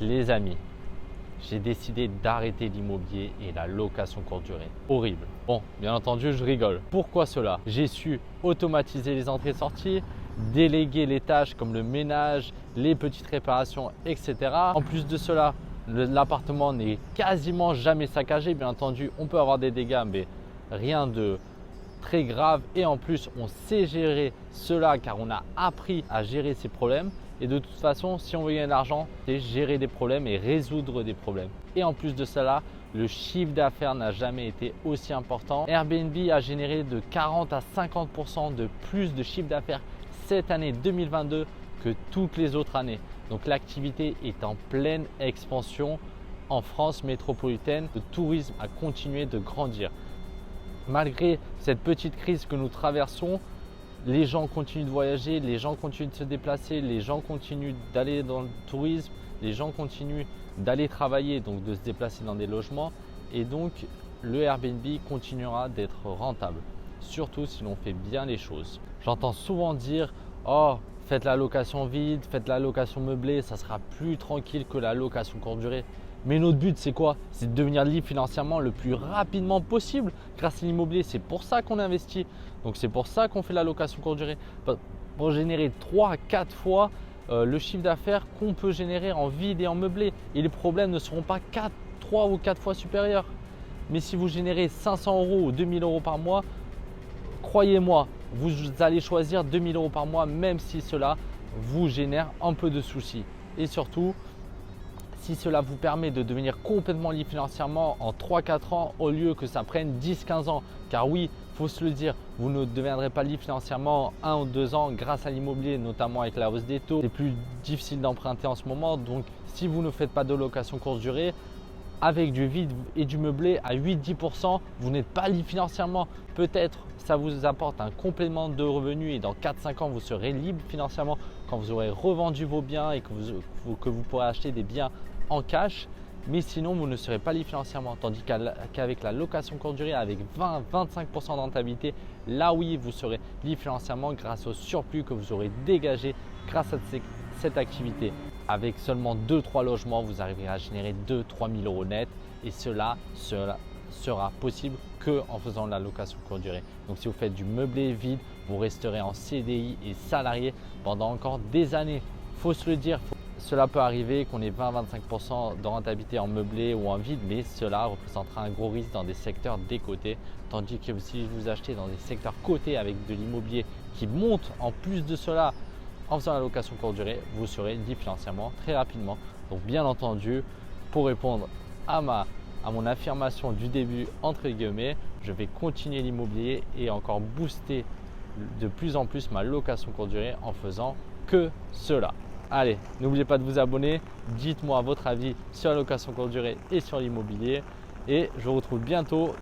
Les amis, j'ai décidé d'arrêter l'immobilier et la location courte durée. Horrible. Bon, bien entendu, je rigole. Pourquoi cela? J'ai su automatiser les entrées-sorties, déléguer les tâches comme le ménage, les petites réparations, etc. En plus de cela, l'appartement n'est quasiment jamais saccagé. Bien entendu, on peut avoir des dégâts, mais rien de très grave. Et en plus, on sait gérer cela car on a appris à gérer ces problèmes. Et de toute façon, si on veut gagner de l'argent, c'est gérer des problèmes et résoudre des problèmes. Et en plus de cela, le chiffre d'affaires n'a jamais été aussi important. Airbnb a généré de 40 à 50% de plus de chiffre d'affaires cette année 2022 que toutes les autres années. Donc l'activité est en pleine expansion en France métropolitaine. Le tourisme a continué de grandir. Malgré cette petite crise que nous traversons, les gens continuent de voyager, les gens continuent de se déplacer, les gens continuent d'aller dans le tourisme, les gens continuent d'aller travailler, donc de se déplacer dans des logements. Et donc, le Airbnb continuera d'être rentable, surtout si l'on fait bien les choses. J'entends souvent dire « Oh, faites la location vide, faites la location meublée, ça sera plus tranquille que la location courte durée. » Mais notre but, c'est quoi? C'est de devenir libre financièrement le plus rapidement possible grâce à l'immobilier. C'est pour ça qu'on investit. Donc, c'est pour ça qu'on fait la location courte durée. Pour générer 3 à 4 fois le chiffre d'affaires qu'on peut générer en vide et en meublé. Et les problèmes ne seront pas 3 ou 4 fois supérieurs. Mais si vous générez 500 € ou 2000 € par mois, croyez-moi, vous allez choisir 2000 € par mois, même si cela vous génère un peu de soucis. Et surtout, si cela vous permet de devenir complètement libre financièrement en 3-4 ans au lieu que ça prenne 10-15 ans. Car oui, il faut se le dire, vous ne deviendrez pas libre financièrement en 1 ou 2 ans grâce à l'immobilier, notamment avec la hausse des taux. C'est plus difficile d'emprunter en ce moment. Donc, si vous ne faites pas de location courte durée, avec du vide et du meublé à 8-10%, vous n'êtes pas libre financièrement. Peut-être ça vous apporte un complément de revenus et dans 4-5 ans, vous serez libre financièrement quand vous aurez revendu vos biens et que vous pourrez acheter des biens en cash. Mais sinon, vous ne serez pas libre financièrement. Tandis qu'avec la location courte durée, avec 20-25% de rentabilité, là oui, vous serez libre financièrement grâce au surplus que vous aurez dégagé grâce à cette activité. Avec seulement 2-3 logements, vous arriverez à générer 2-3 000 € net et cela sera possible qu'en faisant la location courte durée. Donc si vous faites du meublé vide, vous resterez en CDI et salarié pendant encore des années. Il faut se le dire, cela peut arriver qu'on ait 20-25% de rentabilité en meublé ou en vide, mais cela représentera un gros risque dans des secteurs décotés. Tandis que si vous achetez dans des secteurs cotés avec de l'immobilier qui monte en plus de cela, en faisant la location courte durée, vous serez libre financièrement très rapidement. Donc bien entendu, pour répondre à mon affirmation du début entre guillemets, je vais continuer l'immobilier et encore booster de plus en plus ma location courte durée en faisant que cela. Allez, n'oubliez pas de vous abonner, dites-moi votre avis sur la location courte durée et sur l'immobilier et je vous retrouve bientôt